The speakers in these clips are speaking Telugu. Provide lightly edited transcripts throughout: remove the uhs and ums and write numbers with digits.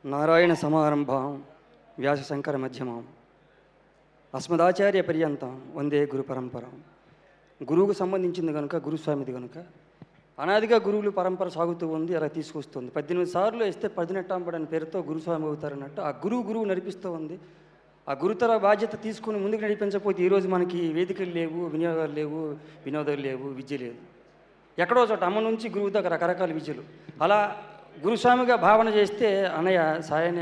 నారాయణ సమారంభాం వ్యాసశంకర మధ్యమాం అస్మదాచార్య పర్యంతం వందే గురు పరంపరం. గురువుకు సంబంధించింది కనుక గురుస్వామిది కనుక అనాదిగా గురువులు పరంపర సాగుతూ ఉంది, అలా తీసుకొస్తుంది. 18 సార్లు వేస్తే 18 అని పేరుతో గురుస్వామి అవుతారన్నట్టు ఆ గురువు నడిపిస్తూ ఉంది. ఆ గురుతర బాధ్యత తీసుకుని ముందుకు నడిపించకపోతే ఈరోజు మనకి వేదికలు లేవు, వినియోగాలు లేవు, వినోదాలు లేవు, విద్య లేదు. ఎక్కడో చోట అమ్మ నుంచి గురువు దాకా రకరకాల విద్యలు. అలా గురుస్వామిగా భావన చేస్తే అన్నయ్య సాయన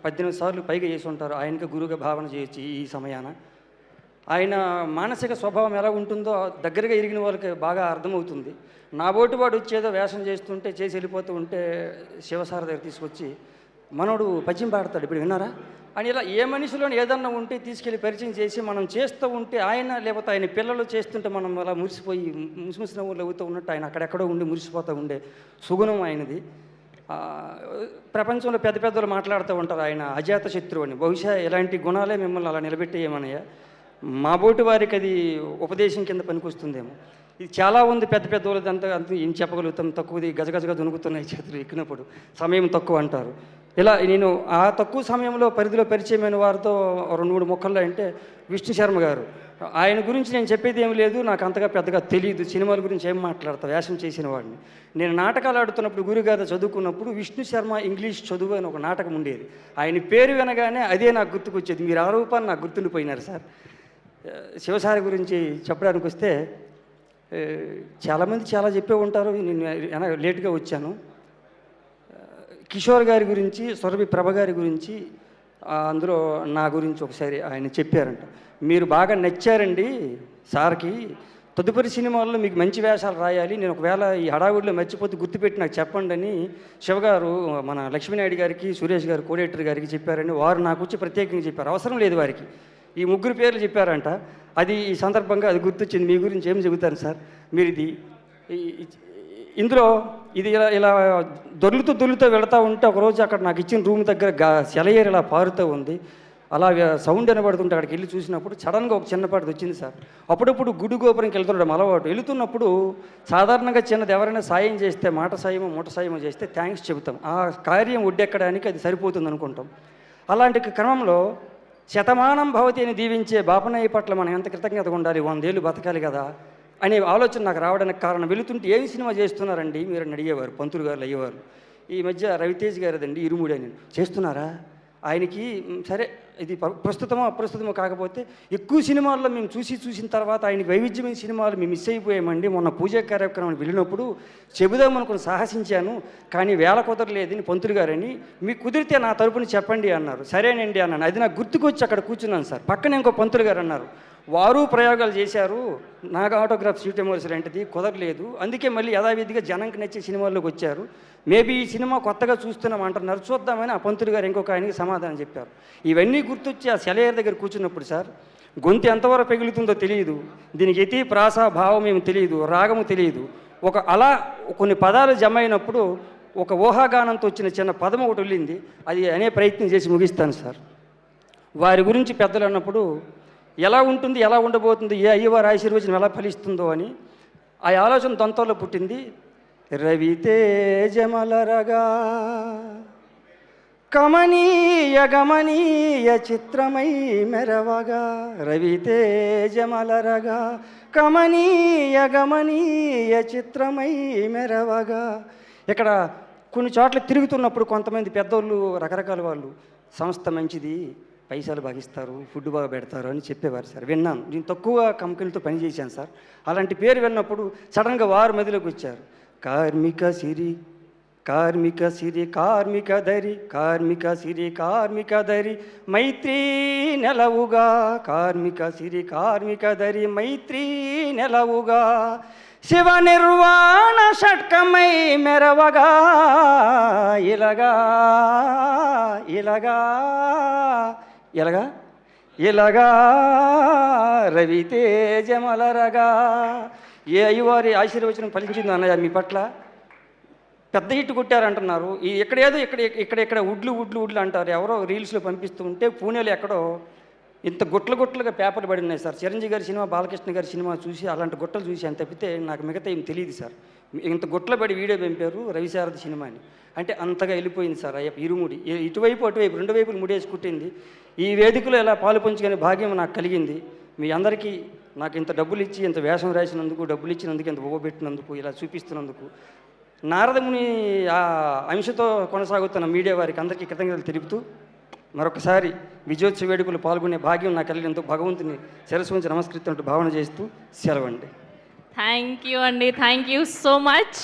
18 సార్లు పైగా చేసి ఉంటారు. ఆయనకి గురువుగా భావన చేయొచ్చు ఈ సమయాన. ఆయన మానసిక స్వభావం ఎలా ఉంటుందో దగ్గరగా ఎరిగిన వాళ్ళకి బాగా అర్థమవుతుంది. నా బోటి వాడు వచ్చేదో వేషం చేస్తుంటే చేసి వెళ్ళిపోతూ ఉంటే శివసార దగ్గర తీసుకొచ్చి మనోడు పద్యం పాడతాడు, ఇప్పుడు విన్నారా అని ఇలా ఏ మనిషిలోని ఏదన్నా ఉంటే తీసుకెళ్ళి పరిచయం చేసి మనం చేస్తూ ఉంటే ఆయన లేకపోతే ఆయన పిల్లలు చేస్తుంటే మనం అలా మురిసిపోయి ముసిముసి నవ్వులు అవుతూ ఉన్నట్టు ఆయన అక్కడెక్కడో ఉండి మురిసిపోతూ ఉండే సుగుణం ఆయనది. ప్రపంచంలో పెద్ద పెద్దలు మాట్లాడుతూ ఉంటారు ఆయన అజాత శత్రువు అని. బహుశా ఇలాంటి గుణాలే మిమ్మల్ని అలా నిలబెట్టేయమనయ్య. మా బోటి వారికి అది ఉపదేశం కింద పనికొస్తుందేమో. ఇది చాలా ఉంది పెద్ద పెద్ద వాళ్ళది అంతా ఏం చెప్పగలుగుతాం, తక్కువది గజగజగా దొనుకుతున్నాయి చేతులు ఎక్కినప్పుడు, సమయం తక్కువ అంటారు. ఇలా నేను ఆ తక్కువ సమయంలో పరిధిలో పరిచయమైన వారితో 2-3 మొక్కల్లో అంటే విష్ణు శర్మ గారు. ఆయన గురించి నేను చెప్పేది ఏమి లేదు, నాకు అంతగా పెద్దగా తెలియదు. సినిమాల గురించి ఏం మాట్లాడతా, వేషం చేసిన వాడిని. నేను నాటకాలు ఆడుతున్నప్పుడు గురుగాథ చదువుకున్నప్పుడు విష్ణు శర్మ ఇంగ్లీష్ చదువు అని ఒక నాటకం ఉండేది. ఆయన పేరు వినగానే అదే నాకు గుర్తుకొచ్చేది. మీరు ఆ రూపాన్ని నాకు గుర్తుండిపోయినారు సార్. శివసారి గురించి చెప్పడానికి వస్తే చాలామంది చాలా చెప్పే ఉంటారు, నేను లేటుగా వచ్చాను. కిషోర్ గారి గురించి, సురభి ప్రభ గారి గురించి, అందులో నా గురించి ఒకసారి ఆయన చెప్పారంట. మీరు బాగా నచ్చారండి సార్కి, తదుపరి సినిమాల్లో మీకు మంచి వేషాలు రాయాలి, నేను ఒకవేళ ఈ హడావుడిలో మర్చిపోతే గుర్తుపెట్టి నాకు చెప్పండి అని శివగారు మన లక్ష్మీనాయుడు గారికి, సురేష్ గారు కోడేటర్ గారికి చెప్పారని వారు నాకు వచ్చి ప్రత్యేకంగా చెప్పారు. అవసరం లేదు వారికి, ఈ 3 పేర్లు చెప్పారంట. అది ఈ సందర్భంగా అది గుర్తొచ్చింది. మీ గురించి ఏం చెబుతాను సార్, మీరు ఇది ఇందులో ఇది ఇలా దొర్లుతూ వెళుతూ ఉంటే ఒకరోజు అక్కడ నాకు ఇచ్చిన రూమ్ దగ్గర సెలయేరు ఇలా పారుతూ ఉంది. అలా సౌండ్ వినబడుతుంటే అక్కడికి వెళ్ళి చూసినప్పుడు సడన్గా ఒక చిన్నపాటిది వచ్చింది సార్. అప్పుడప్పుడు గుడి గోపురంకి వెళ్తుండడం అలవాటు. వెళుతున్నప్పుడు సాధారణంగా చిన్నది ఎవరైనా సాయం చేస్తే, మాట సాయమో మూట సాయమో చేస్తే థ్యాంక్స్ చెబుతాం. ఆ కార్యం ఒడ్డెక్కడానికి అది సరిపోతుంది అనుకుంటాం. అలాంటి క్రమంలో శతమానం భవతి అని దీవించే బాపనయ్య పట్ల మనం ఎంత కృతజ్ఞతగా ఉండాలి, 100 ఏళ్ళు బతకాలి కదా అనే ఆలోచన నాకు రావడానికి కారణం, వెళుతుంటే ఏమి సినిమా చేస్తున్నారండి మీరు అని అడిగేవారు పంతులు గారు అయ్యేవారు. ఈ మధ్య రవితేజ్ గారిదండి ఇరుముడి అని చేస్తున్నారా. ఆయనకి సరే ఇది ప్రస్తుతమో అప్రస్తుతమో కాకపోతే ఎక్కువ సినిమాల్లో మేము చూసిన తర్వాత ఆయనకి వైవిధ్యమైన సినిమాలు మేము మిస్ అయిపోయామండి. మొన్న పూజా కార్యక్రమం వెళ్ళినప్పుడు చెబుదామనుకుని సాహసించాను, కానీ వేళ కుదరలేదని పంతులు గారని, మీకు కుదిరితే నా తరపున చెప్పండి అన్నారు. సరేనండి అన్నాను. అది నాకు గుర్తుకొచ్చి అక్కడ కూర్చున్నాను సార్. పక్కన ఇంకో పంతులు గారు అన్నారు, వారు ప్రయోగాలు చేశారు, నాకు ఆటోగ్రాఫ్ షూట్ ఎమోర్సల్ ఏంటిది కుదరలేదు, అందుకే మళ్ళీ యథావిధిగా జనంకి నచ్చే సినిమాల్లోకి వచ్చారు, మేబీ ఈ సినిమా కొత్తగా చూస్తున్నాం అంటున్నారు, చూద్దామని ఆ పంతులు గారు ఇంకొక ఆయనకి సమాధానం చెప్పారు. ఇవన్నీ గుర్తొచ్చి ఆ సెలయేరు దగ్గర కూర్చున్నప్పుడు సార్ గొంతు ఎంతవరకు పెగులుతుందో తెలియదు, దీనికి యతి ప్రాస భావం ఏమి తెలియదు, రాగము తెలియదు. అలా కొన్ని పదాలు జమ అయినప్పుడు ఒక ఊహాగానంతో వచ్చిన చిన్న పదం ఒకటి వెళ్ళింది. అది అనే ప్రయత్నం చేసి ముగిస్తాను సార్. వారి గురించి పెద్దలు అన్నప్పుడు ఎలా ఉంటుంది, ఎలా ఉండబోతుంది, ఏ అయ్యవారి ఆశీర్వచనం ఎలా ఫలిస్తుందో అని ఆ ఆలోచన దొంతలో పుట్టింది. రవితేజమలరగా కమనీయ గమనీయ చిత్రమై మెరవగా, రవితేజమలరగా కమనీయ గమనీయ చిత్రమై మెరవగా. ఇక్కడ కొన్ని చోట్ల తిరుగుతున్నప్పుడు కొంతమంది పెద్దోళ్ళు రకరకాల వాళ్ళు సంస్థ మంచిది, పైసలు భాగిస్తారు, ఫుడ్ బాగా పెడతారు అని చెప్పేవారు సార్. విన్నాను, నేను తక్కువ కంపెనీలతో పనిచేశాను సార్. అలాంటి పేరు విన్నప్పుడు సడన్గా వారు మదిలోకి వచ్చారు. కార్మిక సిరి కార్మిక సిరి కార్మిక దరి కార్మిక సిరి కార్మిక దరి మైత్రీ నెలవుగా, కార్మిక సిరి కార్మిక దరి మైత్రీ నెలవుగా, శివ నిర్వాణ షట్కమై మెరవగా, ఇలగా ఇలగా ఎలాగా ఇలాగా రవితేజమలరగా. ఏ అయ్యవారి ఆశీర్వచనం ఫలించింది అన్నయ్య మీ పట్ల, పెద్ద హిట్ కొట్టారంటున్నారు. ఎక్కడేదో ఇక్కడ ఉడ్లు అంటారు, ఎవరో రీల్స్లో పంపిస్తూ ఉంటే పూణేలో ఎక్కడో ఇంత గుట్టలు గుట్టలుగా పేపర్లు పడి ఉన్నాయి సార్. చిరంజీవి గారి సినిమా, బాలకృష్ణ గారి సినిమా చూసి అలాంటి గుట్టలు చూశాను తప్పితే నాకు మిగతా ఏం తెలియదు సార్. ఇంత గుట్టలు పడి వీడియో పంపారు రవిశారద సినిమా అని. అంటే అంతగా వెళ్ళిపోయింది సార్ అయ్యప్ప ఇరుముడి. ఇటువైపు అటువైపు రెండు వైపులు ముడేసి కుట్టింది. ఈ వేదికలో ఇలా పాలు పంచుకునే భాగ్యం నాకు కలిగింది. మీ అందరికీ నాకు ఇంత డబ్బులు ఇచ్చి, ఇంత వేషం రాసినందుకు, డబ్బులు ఇచ్చినందుకు, ఇంత పెట్టినందుకు, ఇలా చూపిస్తున్నందుకు, నారదముని ఆ అంశతో కొనసాగుతున్న మీడియా వారికి అందరికీ కృతజ్ఞతలు తెలుపుతూ మరొకసారి విజయోత్సవ వేడుకలు పాల్గొనే భాగ్యం నాకు కలిగినందుకు భగవంతుని శిరస్సు ఉంచి నమస్కరిస్తున్నట్టు భావన చేస్తూ సెలవండి. థ్యాంక్ యూ అండి, థ్యాంక్ యూ సో మచ్.